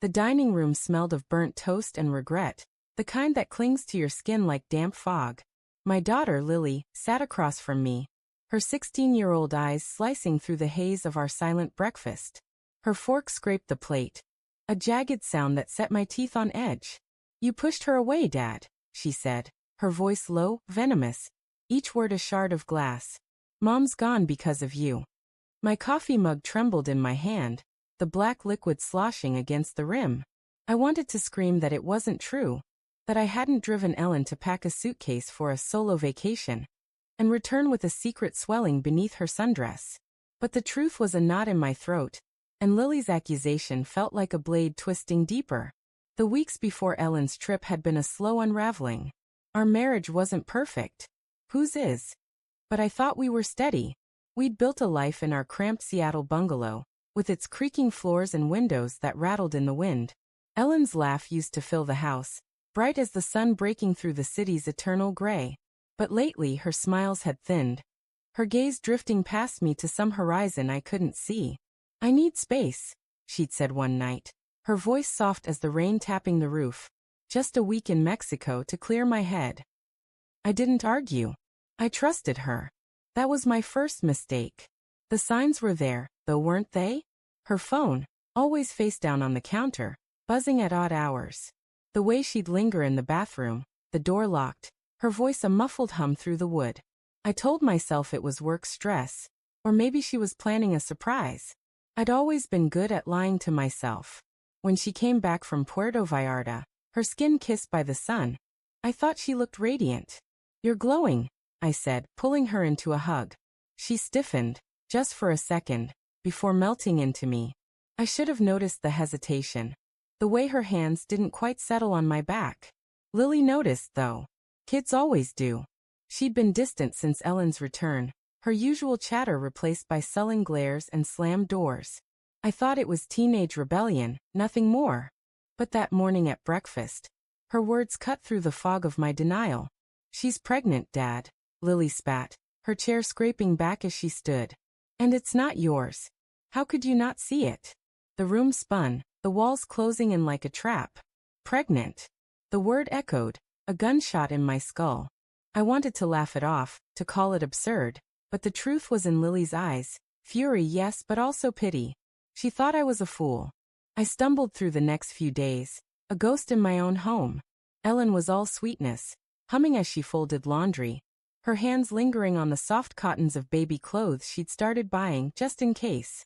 The dining room smelled of burnt toast and regret, the kind that clings to your skin like damp fog. My daughter, Lily, sat across from me, her 16-year-old eyes slicing through the haze of our silent breakfast. Her fork scraped the plate, a jagged sound that set my teeth on edge. "You pushed her away, Dad," she said, her voice low, venomous, each word a shard of glass. "Mom's gone because of you." My coffee mug trembled in my hand, the black liquid sloshing against the rim. I wanted to scream that it wasn't true, that I hadn't driven Ellen to pack a suitcase for a solo vacation and return with a secret swelling beneath her sundress. But the truth was a knot in my throat, and Lily's accusation felt like a blade twisting deeper. The weeks before Ellen's trip had been a slow unraveling. Our marriage wasn't perfect. Whose is? But I thought we were steady. We'd built a life in our cramped Seattle bungalow, with its creaking floors and windows that rattled in the wind. Ellen's laugh used to fill the house, bright as the sun breaking through the city's eternal gray. But lately her smiles had thinned, her gaze drifting past me to some horizon I couldn't see. "I need space," she'd said one night, her voice soft as the rain tapping the roof. "Just a week in Mexico to clear my head." I didn't argue. I trusted her. That was my first mistake. The signs were there, though, weren't they? Her phone, always face down on the counter, buzzing at odd hours. The way she'd linger in the bathroom, the door locked, her voice a muffled hum through the wood. I told myself it was work stress, or maybe she was planning a surprise. I'd always been good at lying to myself. When she came back from Puerto Vallarta, her skin kissed by the sun, I thought she looked radiant. "You're glowing," I said, pulling her into a hug. She stiffened, just for a second, before melting into me. I should have noticed the hesitation, the way her hands didn't quite settle on my back. Lily noticed, though. Kids always do. She'd been distant since Ellen's return, her usual chatter replaced by sullen glares and slammed doors. I thought it was teenage rebellion, nothing more. But that morning at breakfast, her words cut through the fog of my denial. "She's pregnant, Dad," Lily spat, her chair scraping back as she stood. "And it's not yours. How could you not see it?" The room spun, the walls closing in like a trap. Pregnant. The word echoed, a gunshot in my skull. I wanted to laugh it off, to call it absurd, but the truth was in Lily's eyes. Fury, yes, but also pity. She thought I was a fool. I stumbled through the next few days, a ghost in my own home. Ellen was all sweetness, humming as she folded laundry, her hands lingering on the soft cottons of baby clothes she'd started buying just in case.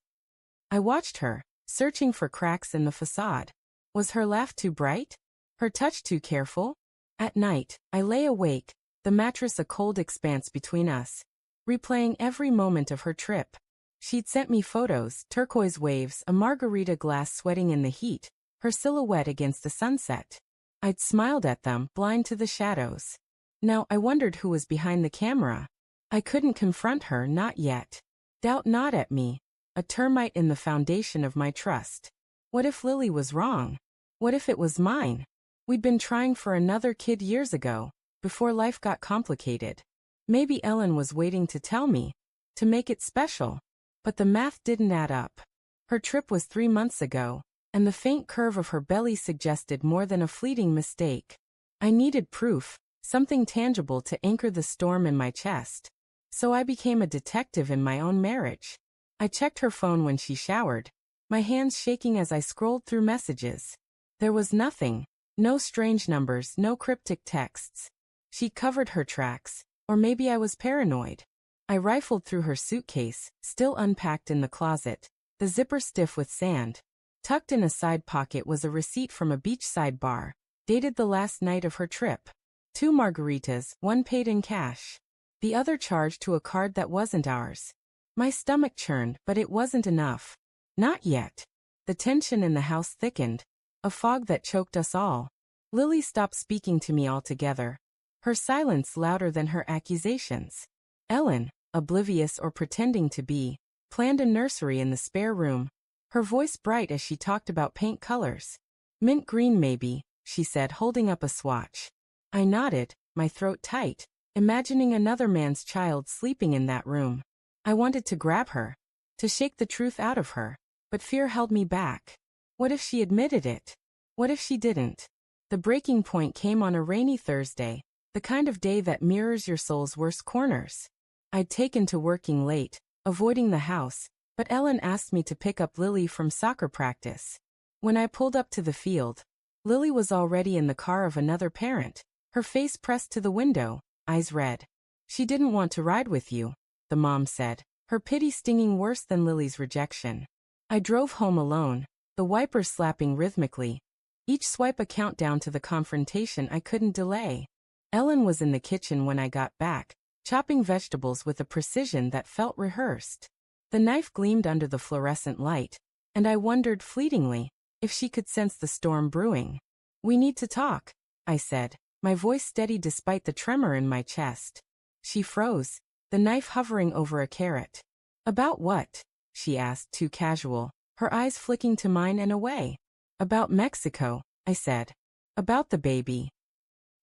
I watched her, searching for cracks in the facade. Was her laugh too bright? Her touch too careful? At night, I lay awake, the mattress a cold expanse between us, replaying every moment of her trip. She'd sent me photos, turquoise waves, a margarita glass sweating in the heat, her silhouette against the sunset. I'd smiled at them, blind to the shadows. Now I wondered who was behind the camera. I couldn't confront her, not yet. Doubt gnawed at me, a termite in the foundation of my trust. What if Lily was wrong? What if it was mine? We'd been trying for another kid years ago, before life got complicated. Maybe Ellen was waiting to tell me, to make it special. But the math didn't add up. Her trip was 3 months ago, and the faint curve of her belly suggested more than a fleeting mistake. I needed proof, something tangible to anchor the storm in my chest. So I became a detective in my own marriage. I checked her phone when she showered, my hands shaking as I scrolled through messages. There was nothing, no strange numbers, no cryptic texts. She covered her tracks, or maybe I was paranoid. I rifled through her suitcase, still unpacked in the closet, the zipper stiff with sand. Tucked in a side pocket was a receipt from a beachside bar, dated the last night of her trip. 2 margaritas, one paid in cash, the other charged to a card that wasn't ours. My stomach churned, but it wasn't enough. Not yet. The tension in the house thickened, a fog that choked us all. Lily stopped speaking to me altogether, her silence louder than her accusations. Ellen, oblivious or pretending to be, planned a nursery in the spare room, her voice bright as she talked about paint colors. "Mint green maybe," she said, holding up a swatch. I nodded, my throat tight, imagining another man's child sleeping in that room. I wanted to grab her, to shake the truth out of her, but fear held me back. What if she admitted it? What if she didn't? The breaking point came on a rainy Thursday, the kind of day that mirrors your soul's worst corners. I'd taken to working late, avoiding the house, but Ellen asked me to pick up Lily from soccer practice. When I pulled up to the field, Lily was already in the car of another parent, her face pressed to the window, eyes red. She didn't want to ride with you, the mom said, her pity stinging worse than Lily's rejection. I drove home alone, the wipers slapping rhythmically, each swipe a countdown to the confrontation I couldn't delay. Ellen was in the kitchen when I got back, chopping vegetables with a precision that felt rehearsed. The knife gleamed under the fluorescent light, and I wondered fleetingly if she could sense the storm brewing. "We need to talk," I said, my voice steady despite the tremor in my chest. She froze, the knife hovering over a carrot. "About what?" she asked, too casual, her eyes flicking to mine and away. "About Mexico," I said. "About the baby."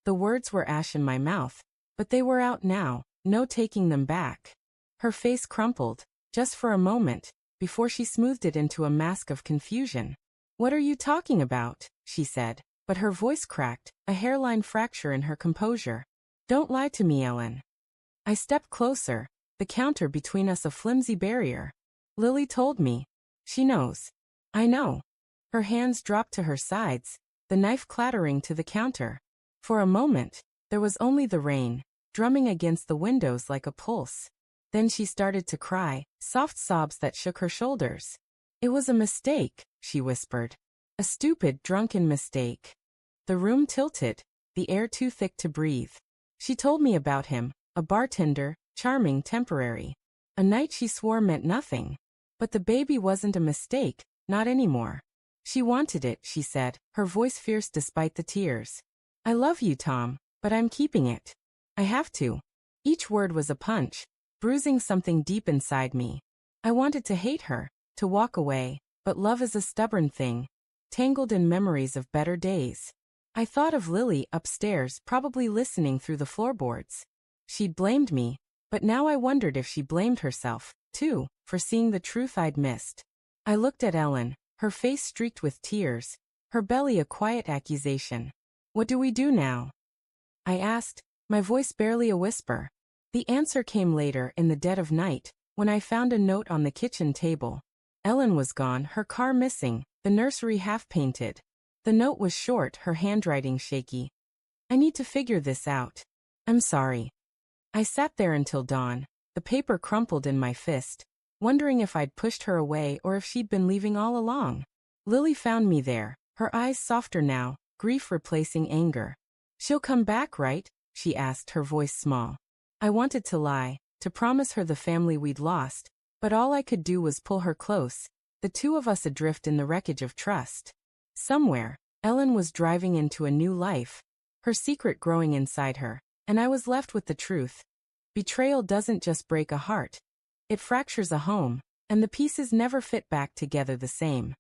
The words were ash in my mouth, but they were out now, no taking them back. Her face crumpled, just for a moment, before she smoothed it into a mask of confusion. "What are you talking about?" she said, but her voice cracked, a hairline fracture in her composure. "Don't lie to me, Ellen." I stepped closer, the counter between us a flimsy barrier. "Lily told me. She knows." "I know." Her hands dropped to her sides, the knife clattering to the counter. For a moment, there was only the rain, drumming against the windows like a pulse. Then she started to cry, soft sobs that shook her shoulders. "It was a mistake," she whispered. "A stupid, drunken mistake." The room tilted, the air too thick to breathe. She told me about him, a bartender, charming, temporary. A night she swore meant nothing. But the baby wasn't a mistake, not anymore. She wanted it, she said, her voice fierce despite the tears. "I love you, Tom, but I'm keeping it. I have to." Each word was a punch, bruising something deep inside me. I wanted to hate her, to walk away, but love is a stubborn thing, tangled in memories of better days. I thought of Lily upstairs, probably listening through the floorboards. She'd blamed me, but now I wondered if she blamed herself, too, for seeing the truth I'd missed. I looked at Ellen, her face streaked with tears, her belly a quiet accusation. "What do we do now?" I asked, my voice barely a whisper. The answer came later in the dead of night, when I found a note on the kitchen table. Ellen was gone, her car missing, the nursery half-painted. The note was short, her handwriting shaky. "I need to figure this out. I'm sorry." I sat there until dawn, the paper crumpled in my fist, wondering if I'd pushed her away or if she'd been leaving all along. Lily found me there, her eyes softer now, grief replacing anger. "She'll come back, right?" she asked, her voice small. I wanted to lie, to promise her the family we'd lost, but all I could do was pull her close, the two of us adrift in the wreckage of trust. Somewhere, Ellen was driving into a new life, her secret growing inside her, and I was left with the truth. Betrayal doesn't just break a heart. It fractures a home, and the pieces never fit back together the same.